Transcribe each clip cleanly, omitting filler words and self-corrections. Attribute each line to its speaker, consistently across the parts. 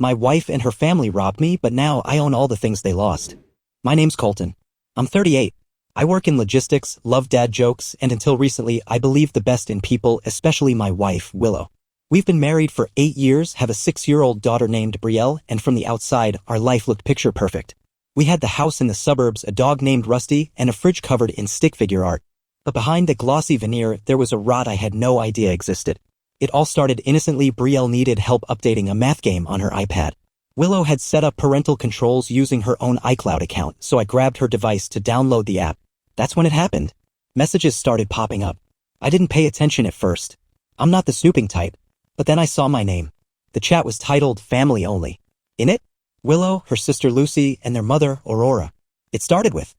Speaker 1: My wife and her family robbed me, but now I own all the things they lost. My name's Colton. I'm 38. I work in logistics, love dad jokes, and until recently I believed the best in people, especially my wife, Willow. We've been married for 8 years, have a 6-year-old daughter named Brielle, and from the outside, our life looked picture perfect. We had the house in the suburbs, a dog named Rusty, and a fridge covered in stick figure art. But behind the glossy veneer, there was a rot I had no idea existed. It all started innocently. Brielle needed help updating a math game on her iPad. Willow had set up parental controls using her own iCloud account, so I grabbed her device to download the app. That's when it happened. Messages started popping up. I didn't pay attention at first. I'm not the snooping type. But then I saw my name. The chat was titled Family Only. In it, Willow, her sister Lucy, and their mother, Aurora. It started with,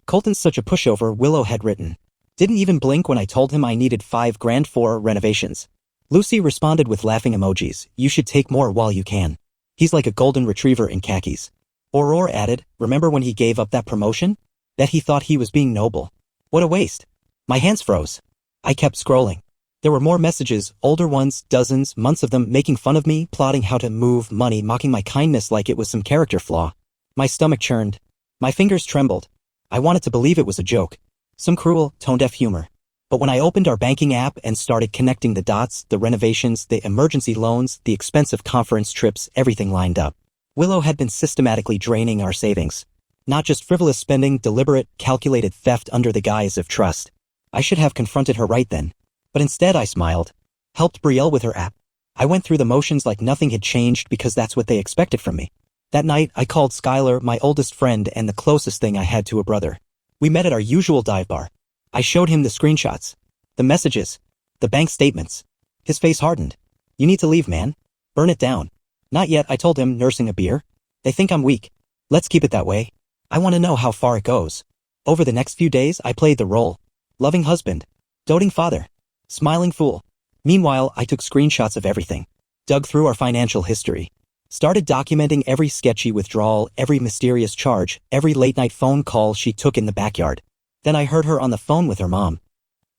Speaker 1: "Colton's such a pushover," Willow had written. "Didn't even blink when I told him I needed $5,000 for renovations." Lucy responded with laughing emojis. "You should take more while you can. He's like a golden retriever in khakis." Aurora added, "Remember when he gave up that promotion? Bet he thought he was being noble. What a waste." My hands froze. I kept scrolling. There were more messages, older ones, dozens, months of them, making fun of me, plotting how to move money, mocking my kindness like it was some character flaw. My stomach churned. My fingers trembled. I wanted to believe it was a joke. Some cruel, tone-deaf humor. But when I opened our banking app and started connecting the dots, the renovations, the emergency loans, the expensive conference trips, everything lined up. Willow had been systematically draining our savings. Not just frivolous spending, deliberate, calculated theft under the guise of trust. I should have confronted her right then. But instead I smiled. Helped Brielle with her app. I went through the motions like nothing had changed because that's what they expected from me. That night, I called Skylar, my oldest friend and the closest thing I had to a brother. We met at our usual dive bar. I showed him the screenshots, the messages, the bank statements. His face hardened. "You need to leave, man. Burn it down." "Not yet," I told him, nursing a beer. "They think I'm weak. Let's keep it that way. I want to know how far it goes." Over the next few days, I played the role. Loving husband. Doting father. Smiling fool. Meanwhile, I took screenshots of everything. Dug through our financial history. Started documenting every sketchy withdrawal, every mysterious charge, every late-night phone call she took in the backyard. Then I heard her on the phone with her mom.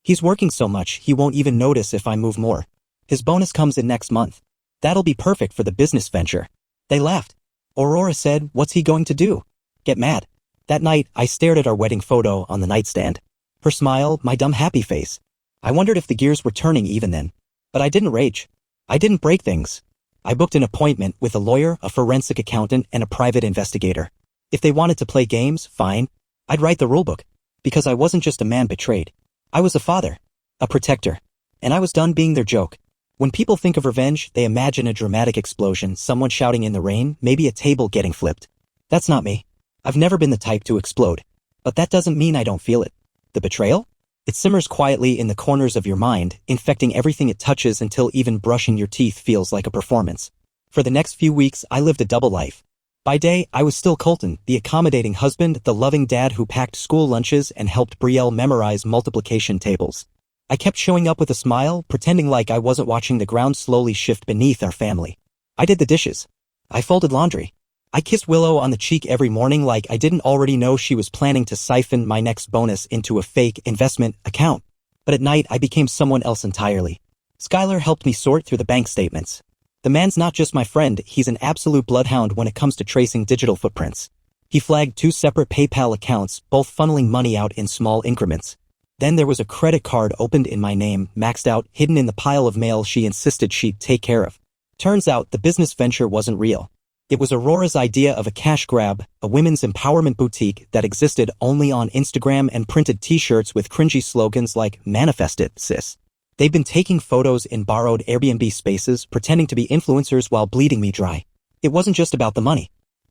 Speaker 1: "He's working so much, he won't even notice if I move more. His bonus comes in next month. That'll be perfect for the business venture." They laughed. Aurora said, "What's he going to do? Get mad?" That night, I stared at our wedding photo on the nightstand. Her smile, my dumb happy face. I wondered if the gears were turning even then. But I didn't rage. I didn't break things. I booked an appointment with a lawyer, a forensic accountant, and a private investigator. If they wanted to play games, fine. I'd write the rulebook. Because I wasn't just a man betrayed. I was a father. A protector. And I was done being their joke. When people think of revenge, they imagine a dramatic explosion, someone shouting in the rain, maybe a table getting flipped. That's not me. I've never been the type to explode. But that doesn't mean I don't feel it. The betrayal? It simmers quietly in the corners of your mind, infecting everything it touches until even brushing your teeth feels like a performance. For the next few weeks, I lived a double life. By day, I was still Colton, the accommodating husband, the loving dad who packed school lunches and helped Brielle memorize multiplication tables. I kept showing up with a smile, pretending like I wasn't watching the ground slowly shift beneath our family. I did the dishes. I folded laundry. I kissed Willow on the cheek every morning like I didn't already know she was planning to siphon my next bonus into a fake investment account. But at night, I became someone else entirely. Skylar helped me sort through the bank statements. The man's not just my friend, he's an absolute bloodhound when it comes to tracing digital footprints. He flagged 2 separate PayPal accounts, both funneling money out in small increments. Then there was a credit card opened in my name, maxed out, hidden in the pile of mail she insisted she'd take care of. Turns out the business venture wasn't real. It was Aurora's idea of a cash grab, a women's empowerment boutique that existed only on Instagram and printed t-shirts with cringy slogans like "Manifest it, sis." They've been taking photos in borrowed Airbnb spaces, pretending to be influencers while bleeding me dry. It wasn't just about the money.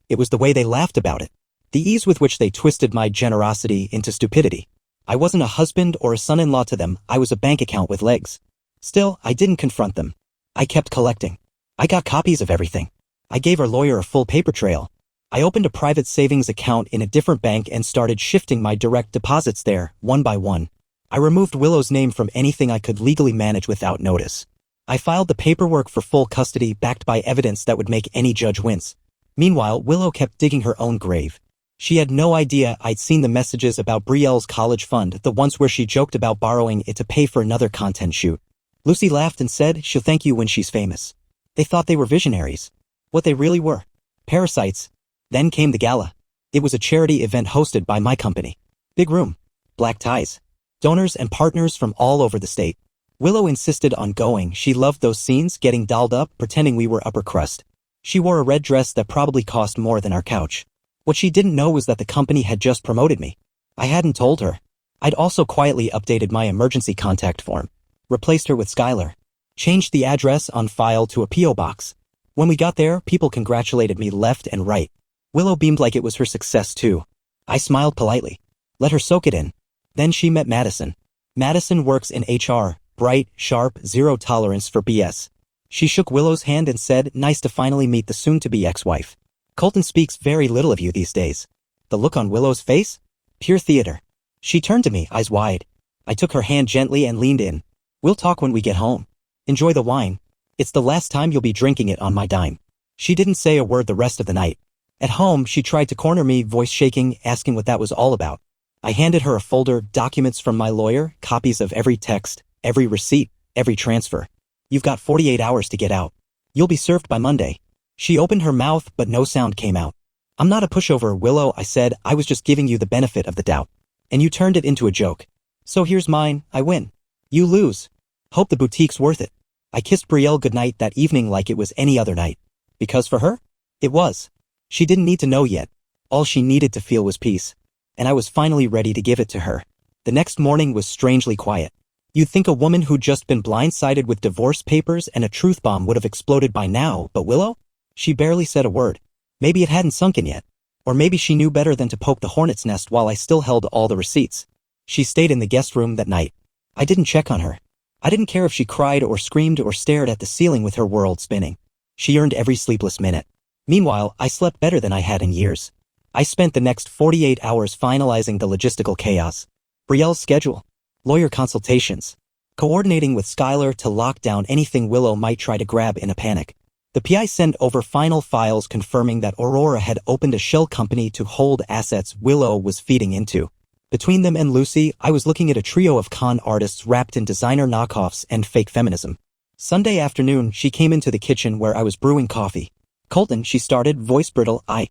Speaker 1: It was the way they laughed about it. The ease with which they twisted my generosity into stupidity. I wasn't a husband or a son-in-law to them, I was a bank account with legs. Still, I didn't confront them. I kept collecting. I got copies of everything. I gave our lawyer a full paper trail. I opened a private savings account in a different bank and started shifting my direct deposits there, one by one. I removed Willow's name from anything I could legally manage without notice. I filed the paperwork for full custody backed by evidence that would make any judge wince. Meanwhile, Willow kept digging her own grave. She had no idea I'd seen the messages about Brielle's college fund, the ones where she joked about borrowing it to pay for another content shoot. Lucy laughed and said she'll thank you when she's famous. They thought they were visionaries. What they really were. Parasites. Then came the gala. It was a charity event hosted by my company. Big room. Black ties. Donors and partners from all over the state. Willow insisted on going. She loved those scenes, getting dolled up, pretending we were upper crust. She wore a red dress that probably cost more than our couch. What she didn't know was that the company had just promoted me. I hadn't told her. I'd also quietly updated my emergency contact form, replaced her with Skylar, changed the address on file to a P.O. box. When we got there, people congratulated me left and right. Willow beamed like it was her success too. I smiled politely, let her soak it in. Then she met Madison. Madison works in HR, bright, sharp, zero tolerance for BS. She shook Willow's hand and said, "Nice to finally meet the soon-to-be ex-wife. Colton speaks very little of you these days." The look on Willow's face? Pure theater. She turned to me, eyes wide. I took her hand gently and leaned in. "We'll talk when we get home. Enjoy the wine. It's the last time you'll be drinking it on my dime." She didn't say a word the rest of the night. At home, she tried to corner me, voice shaking, asking what that was all about. I handed her a folder, documents from my lawyer, copies of every text, every receipt, every transfer. "You've got 48 hours to get out. You'll be served by Monday." She opened her mouth, but no sound came out. "I'm not a pushover, Willow," I said. "I was just giving you the benefit of the doubt. And you turned it into a joke. So here's mine, I win. You lose. Hope the boutique's worth it." I kissed Brielle goodnight that evening like it was any other night. Because for her? It was. She didn't need to know yet. All she needed to feel was peace. And I was finally ready to give it to her. The next morning was strangely quiet. You'd think a woman who'd just been blindsided with divorce papers and a truth bomb would have exploded by now, but Willow? She barely said a word. Maybe it hadn't sunk in yet. Or maybe she knew better than to poke the hornet's nest while I still held all the receipts. She stayed in the guest room that night. I didn't check on her. I didn't care if she cried or screamed or stared at the ceiling with her world spinning. She earned every sleepless minute. Meanwhile, I slept better than I had in years. I spent the next 48 hours finalizing the logistical chaos. Brielle's schedule. Lawyer consultations. Coordinating with Skylar to lock down anything Willow might try to grab in a panic. The PI sent over final files confirming that Aurora had opened a shell company to hold assets Willow was feeding into. Between them and Lucy, I was looking at a trio of con artists wrapped in designer knockoffs and fake feminism. Sunday afternoon, she came into the kitchen where I was brewing coffee. "Colton," she started, voice brittle, I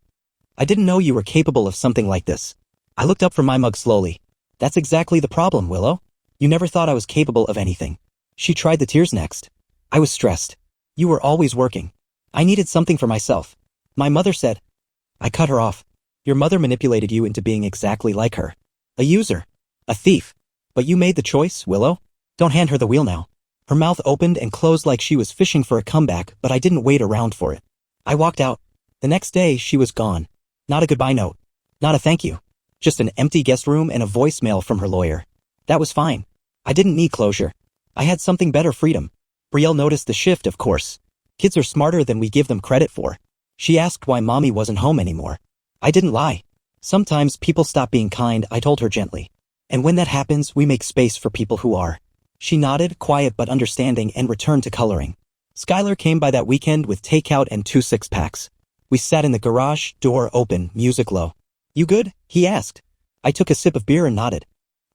Speaker 1: didn't know you were capable of something like this." I looked up from my mug slowly. "That's exactly the problem, Willow. You never thought I was capable of anything." She tried the tears next. I was stressed. "You were always working. I needed something for myself. My mother said." I cut her off. "Your mother manipulated you into being exactly like her. A user. A thief. But you made the choice, Willow. Don't hand her the wheel now." Her mouth opened and closed like she was fishing for a comeback, but I didn't wait around for it. I walked out. The next day, she was gone. Not a goodbye note. Not a thank you. Just an empty guest room and a voicemail from her lawyer. That was fine. I didn't need closure. I had something better, freedom. Brielle noticed the shift, of course. Kids are smarter than we give them credit for. She asked why mommy wasn't home anymore. I didn't lie. "Sometimes people stop being kind," I told her gently. "And when that happens, we make space for people who are." She nodded, quiet but understanding, and returned to coloring. Skylar came by that weekend with takeout and 2 six-packs. We sat in the garage, door open, music low. "You good?" he asked. I took a sip of beer and nodded.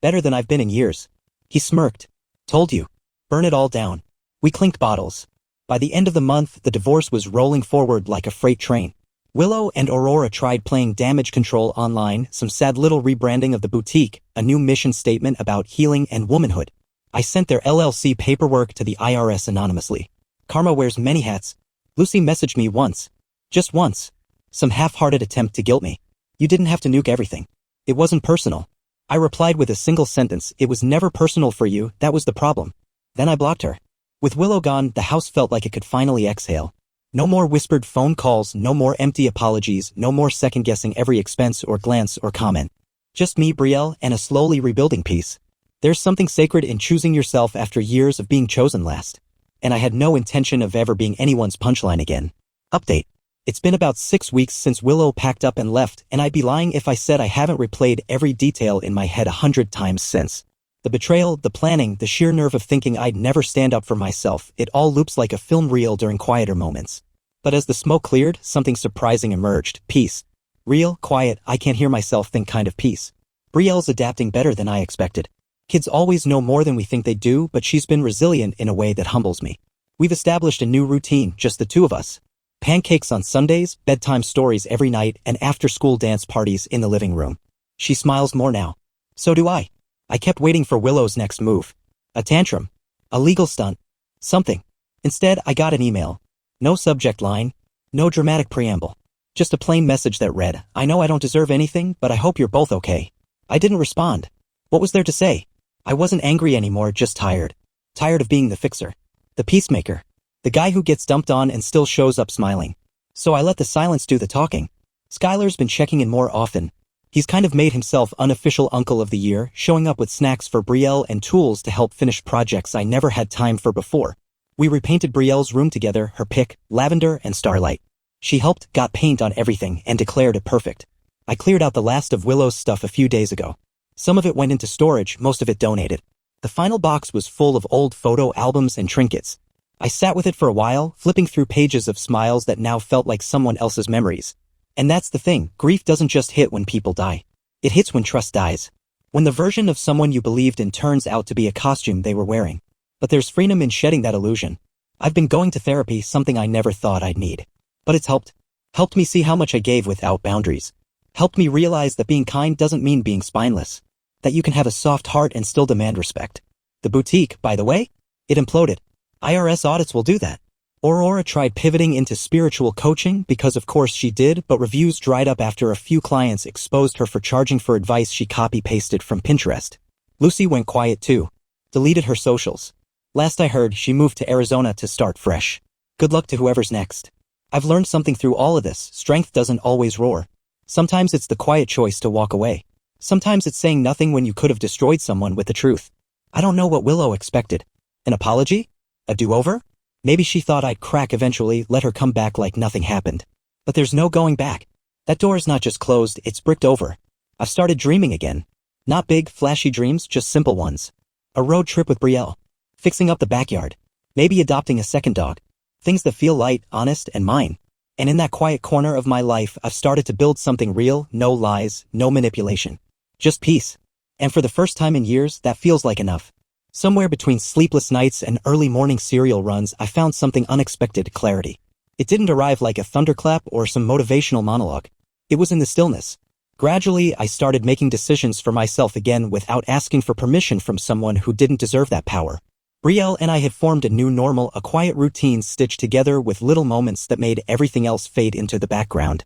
Speaker 1: "Better than I've been in years." He smirked. "Told you. Burn it all down." We clinked bottles. By the end of the month, the divorce was rolling forward like a freight train. Willow and Aurora tried playing damage control online, some sad little rebranding of the boutique, a new mission statement about healing and womanhood. I sent their LLC paperwork to the IRS anonymously. Karma wears many hats. Lucy messaged me once. Just once. Some half-hearted attempt to guilt me. "You didn't have to nuke everything. It wasn't personal." I replied with a single sentence, "It was never personal for you, that was the problem." Then I blocked her. With Willow gone, the house felt like it could finally exhale. No more whispered phone calls, no more empty apologies, no more second-guessing every expense or glance or comment. Just me, Brielle, and a slowly rebuilding peace. There's something sacred in choosing yourself after years of being chosen last. And I had no intention of ever being anyone's punchline again. Update. It's been about 6 weeks since Willow packed up and left, and I'd be lying if I said I haven't replayed every detail in my head 100 times since. The betrayal, the planning, the sheer nerve of thinking I'd never stand up for myself, it all loops like a film reel during quieter moments. But as the smoke cleared, something surprising emerged. Peace. Real, quiet, I can't hear myself think kind of peace. Brielle's adapting better than I expected. Kids always know more than we think they do, but she's been resilient in a way that humbles me. We've established a new routine, just the two of us. Pancakes on Sundays, bedtime stories every night, and after-school dance parties in the living room. She smiles more now. So do I. I kept waiting for Willow's next move. A tantrum. A legal stunt. Something. Instead, I got an email. No subject line. No dramatic preamble. Just a plain message that read, "I know I don't deserve anything, but I hope you're both okay." I didn't respond. What was there to say? I wasn't angry anymore, just tired. Tired of being the fixer. The peacemaker. The guy who gets dumped on and still shows up smiling. So I let the silence do the talking. Skylar's been checking in more often. He's kind of made himself unofficial uncle of the year, showing up with snacks for Brielle and tools to help finish projects I never had time for before. We repainted Brielle's room together, her pick, lavender and starlight. She helped, got paint on everything, and declared it perfect. I cleared out the last of Willow's stuff a few days ago. Some of it went into storage, most of it donated. The final box was full of old photo albums and trinkets. I sat with it for a while, flipping through pages of smiles that now felt like someone else's memories. And that's the thing, grief doesn't just hit when people die. It hits when trust dies. When the version of someone you believed in turns out to be a costume they were wearing. But there's freedom in shedding that illusion. I've been going to therapy, something I never thought I'd need. But it's helped. Helped me see how much I gave without boundaries. Helped me realize that being kind doesn't mean being spineless. That you can have a soft heart and still demand respect. The boutique, by the way, it imploded. IRS audits will do that. Aurora tried pivoting into spiritual coaching because of course she did, but reviews dried up after a few clients exposed her for charging for advice she copy-pasted from Pinterest. Lucy went quiet too. Deleted her socials. Last I heard, she moved to Arizona to start fresh. Good luck to whoever's next. I've learned something through all of this. Strength doesn't always roar. Sometimes it's the quiet choice to walk away. Sometimes it's saying nothing when you could have destroyed someone with the truth. I don't know what Willow expected. An apology? A do-over? Maybe she thought I'd crack eventually, let her come back like nothing happened. But there's no going back. That door's not just closed, it's bricked over. I've started dreaming again. Not big, flashy dreams, just simple ones. A road trip with Brielle. Fixing up the backyard. Maybe adopting a second dog. Things that feel light, honest, and mine. And in that quiet corner of my life, I've started to build something real, no lies, no manipulation. Just peace. And for the first time in years, that feels like enough. Somewhere between sleepless nights and early morning cereal runs, I found something unexpected: clarity. It didn't arrive like a thunderclap or some motivational monologue. It was in the stillness. Gradually, I started making decisions for myself again without asking for permission from someone who didn't deserve that power. Brielle and I had formed a new normal, a quiet routine stitched together with little moments that made everything else fade into the background.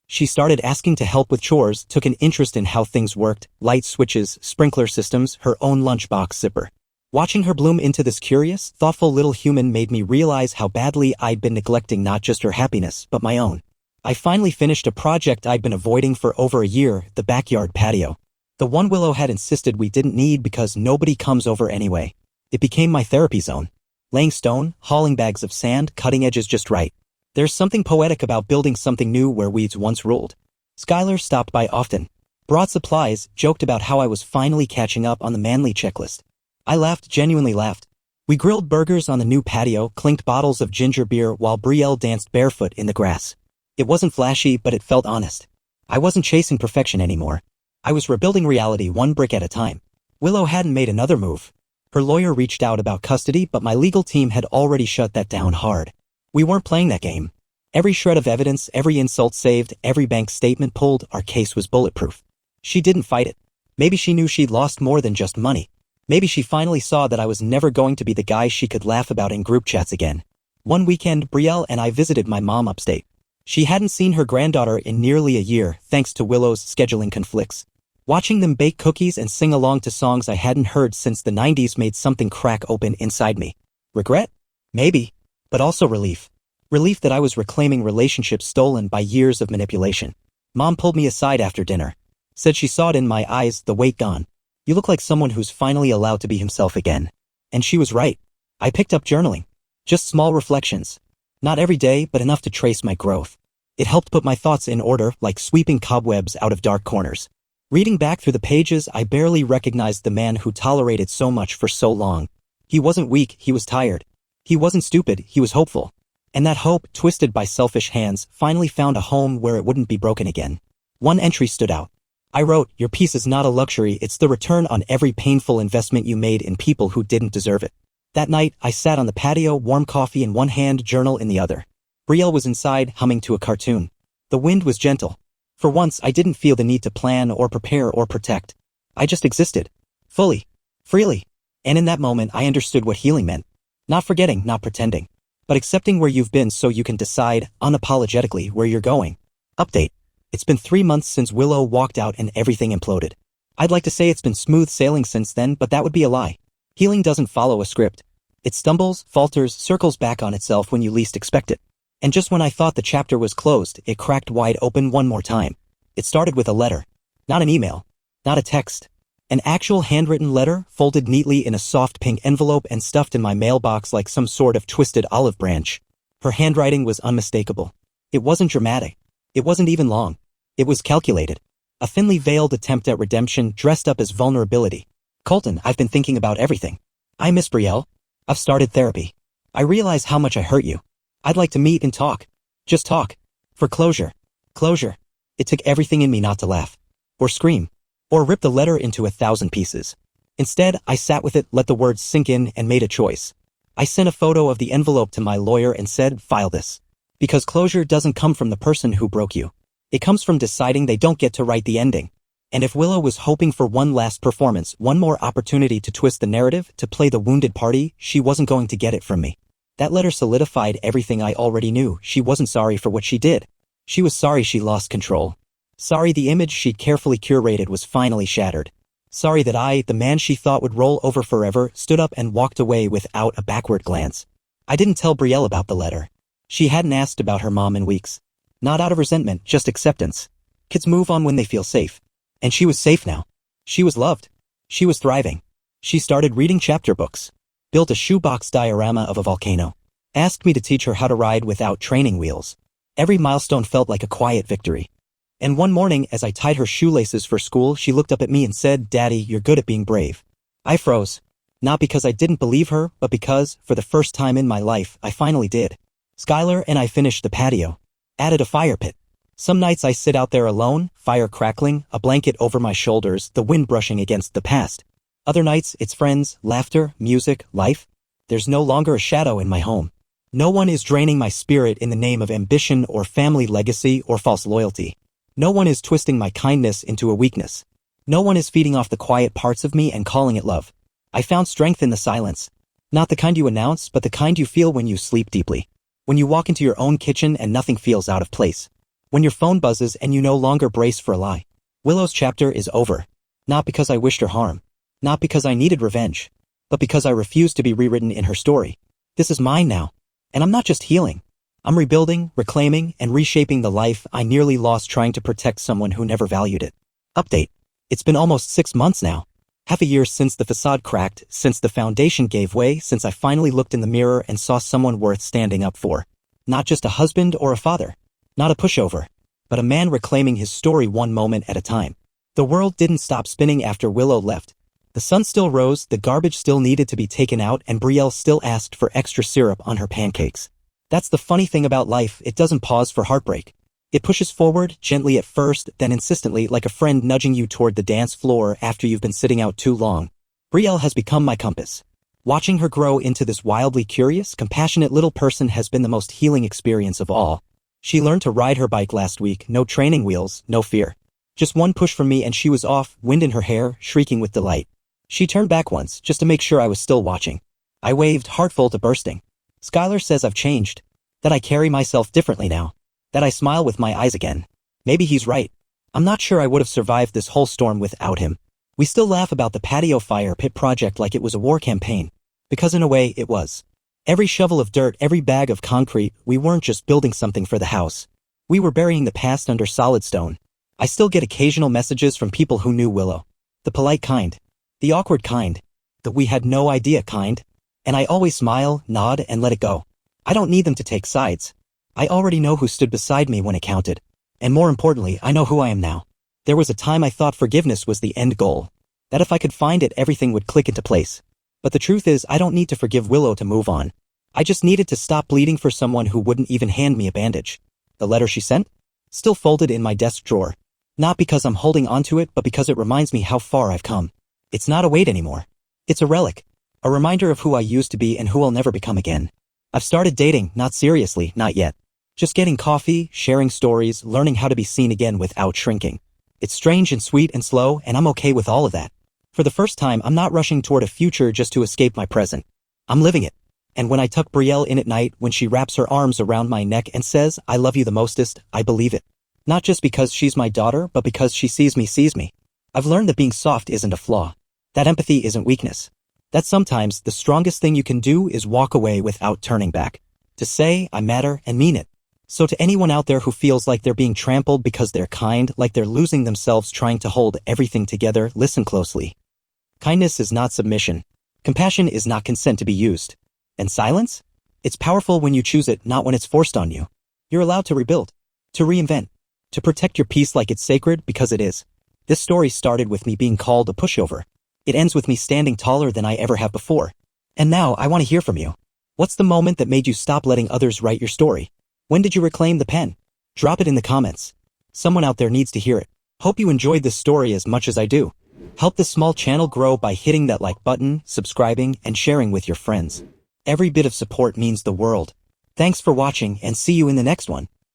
Speaker 1: She started asking to help with chores, took an interest in how things worked, light switches, sprinkler systems, her own lunchbox zipper. Watching her bloom into this curious, thoughtful little human made me realize how badly I'd been neglecting not just her happiness, but my own. I finally finished a project I'd been avoiding for over a year, the backyard patio. The one Willow had insisted we didn't need because nobody comes over anyway. It became my therapy zone. Laying stone, hauling bags of sand, cutting edges just right. There's something poetic about building something new where weeds once ruled. Skylar stopped by often. Brought supplies, joked about how I was finally catching up on the manly checklist. I laughed, genuinely laughed. We grilled burgers on the new patio, clinked bottles of ginger beer while Brielle danced barefoot in the grass. It wasn't flashy, but it felt honest. I wasn't chasing perfection anymore. I was rebuilding reality one brick at a time. Willow hadn't made another move. Her lawyer reached out about custody, but my legal team had already shut that down hard. We weren't playing that game. Every shred of evidence, every insult saved, every bank statement pulled, our case was bulletproof. She didn't fight it. Maybe she knew she'd lost more than just money. Maybe she finally saw that I was never going to be the guy she could laugh about in group chats again. One weekend, Brielle and I visited my mom upstate. She hadn't seen her granddaughter in nearly a year, thanks to Willow's scheduling conflicts. Watching them bake cookies and sing along to songs I hadn't heard since the 90s made something crack open inside me. Regret? Maybe. But also relief. Relief that I was reclaiming relationships stolen by years of manipulation. Mom pulled me aside after dinner. Said she saw it in my eyes, the weight gone. You look like someone who's finally allowed to be himself again. And she was right. I picked up journaling. Just small reflections. Not every day, but enough to trace my growth. It helped put my thoughts in order, like sweeping cobwebs out of dark corners. Reading back through the pages, I barely recognized the man who tolerated so much for so long. He wasn't weak, he was tired. He wasn't stupid, he was hopeful. And that hope, twisted by selfish hands, finally found a home where it wouldn't be broken again. One entry stood out. I wrote, "Your peace is not a luxury, it's the return on every painful investment you made in people who didn't deserve it." That night, I sat on the patio, warm coffee in one hand, journal in the other. Brielle was inside, humming to a cartoon. The wind was gentle. For once, I didn't feel the need to plan or prepare or protect. I just existed. Fully. Freely. And in that moment, I understood what healing meant. Not forgetting, not pretending. But accepting where you've been so you can decide, unapologetically, where you're going. Update. It's been 3 months since Willow walked out and everything imploded. I'd like to say it's been smooth sailing since then, but that would be a lie. Healing doesn't follow a script. It stumbles, falters, circles back on itself when you least expect it. And just when I thought the chapter was closed, it cracked wide open one more time. It started with a letter. Not an email. Not a text. An actual handwritten letter, folded neatly in a soft pink envelope and stuffed in my mailbox like some sort of twisted olive branch. Her handwriting was unmistakable. It wasn't dramatic. It wasn't even long. It was calculated. A thinly veiled attempt at redemption dressed up as vulnerability. Colton, I've been thinking about everything. I miss Brielle. I've started therapy. I realize how much I hurt you. I'd like to meet and talk. Just talk. For closure. Closure. It took everything in me not to laugh. Or scream. Or rip the letter into 1,000 pieces. Instead, I sat with it, let the words sink in, and made a choice. I sent a photo of the envelope to my lawyer and said, file this. Because closure doesn't come from the person who broke you. It comes from deciding they don't get to write the ending. And if Willow was hoping for one last performance, one more opportunity to twist the narrative, to play the wounded party, she wasn't going to get it from me. That letter solidified everything I already knew. She wasn't sorry for what she did. She was sorry she lost control. Sorry the image she'd carefully curated was finally shattered. Sorry that I, the man she thought would roll over forever, stood up and walked away without a backward glance. I didn't tell Brielle about the letter. She hadn't asked about her mom in weeks. Not out of resentment, just acceptance. Kids move on when they feel safe. And she was safe now. She was loved. She was thriving. She started reading chapter books. Built a shoebox diorama of a volcano. Asked me to teach her how to ride without training wheels. Every milestone felt like a quiet victory. And one morning, as I tied her shoelaces for school, she looked up at me and said, "Daddy, you're good at being brave." I froze. Not because I didn't believe her, but because, for the first time in my life, I finally did. Skylar and I finished the patio. Added a fire pit. Some nights I sit out there alone, fire crackling, a blanket over my shoulders, the wind brushing against the past. Other nights, it's friends, laughter, music, life. There's no longer a shadow in my home. No one is draining my spirit in the name of ambition or family legacy or false loyalty. No one is twisting my kindness into a weakness. No one is feeding off the quiet parts of me and calling it love. I found strength in the silence. Not the kind you announce, but the kind you feel when you sleep deeply. When you walk into your own kitchen and nothing feels out of place. When your phone buzzes and you no longer brace for a lie. Willow's chapter is over. Not because I wished her harm. Not because I needed revenge. But because I refused to be rewritten in her story. This is mine now. And I'm not just healing. I'm rebuilding, reclaiming, and reshaping the life I nearly lost trying to protect someone who never valued it. Update. It's been almost 6 months now. Half a year since the facade cracked, since the foundation gave way, since I finally looked in the mirror and saw someone worth standing up for. Not just a husband or a father. Not a pushover. But a man reclaiming his story one moment at a time. The world didn't stop spinning after Willow left. The sun still rose, the garbage still needed to be taken out, and Brielle still asked for extra syrup on her pancakes. That's the funny thing about life, it doesn't pause for heartbreak. It pushes forward, gently at first, then insistently, like a friend nudging you toward the dance floor after you've been sitting out too long. Brielle has become my compass. Watching her grow into this wildly curious, compassionate little person has been the most healing experience of all. She learned to ride her bike last week, no training wheels, no fear. Just one push from me and she was off, wind in her hair, shrieking with delight. She turned back once, just to make sure I was still watching. I waved, heart full to bursting. Skylar says I've changed. That I carry myself differently now. That I smile with my eyes again. Maybe he's right. I'm not sure I would have survived this whole storm without him. We still laugh about the patio fire pit project like it was a war campaign. Because in a way, it was. Every shovel of dirt, every bag of concrete, we weren't just building something for the house. We were burying the past under solid stone. I still get occasional messages from people who knew Willow. The polite kind. The awkward kind. The we had no idea kind. And I always smile, nod, and let it go. I don't need them to take sides. I already know who stood beside me when it counted. And more importantly, I know who I am now. There was a time I thought forgiveness was the end goal. That if I could find it, everything would click into place. But the truth is, I don't need to forgive Willow to move on. I just needed to stop bleeding for someone who wouldn't even hand me a bandage. The letter she sent? Still folded in my desk drawer. Not because I'm holding onto it, but because it reminds me how far I've come. It's not a weight anymore. It's a relic. A reminder of who I used to be and who I'll never become again. I've started dating, not seriously, not yet. Just getting coffee, sharing stories, learning how to be seen again without shrinking. It's strange and sweet and slow, and I'm okay with all of that. For the first time, I'm not rushing toward a future just to escape my present. I'm living it. And when I tuck Brielle in at night, when she wraps her arms around my neck and says, "I love you the mostest," I believe it. Not just because she's my daughter, but because she sees me. I've learned that being soft isn't a flaw. That empathy isn't weakness. That sometimes the strongest thing you can do is walk away without turning back. To say, "I matter," and mean it. So to anyone out there who feels like they're being trampled because they're kind, like they're losing themselves trying to hold everything together, listen closely. Kindness is not submission. Compassion is not consent to be used. And silence? It's powerful when you choose it, not when it's forced on you. You're allowed to rebuild, to reinvent, to protect your peace like it's sacred, because it is. This story started with me being called a pushover. It ends with me standing taller than I ever have before. And now I want to hear from you. What's the moment that made you stop letting others write your story? When did you reclaim the pen? Drop it in the comments. Someone out there needs to hear it. Hope you enjoyed this story as much as I do. Help this small channel grow by hitting that like button, subscribing, and sharing with your friends. Every bit of support means the world. Thanks for watching, and see you in the next one.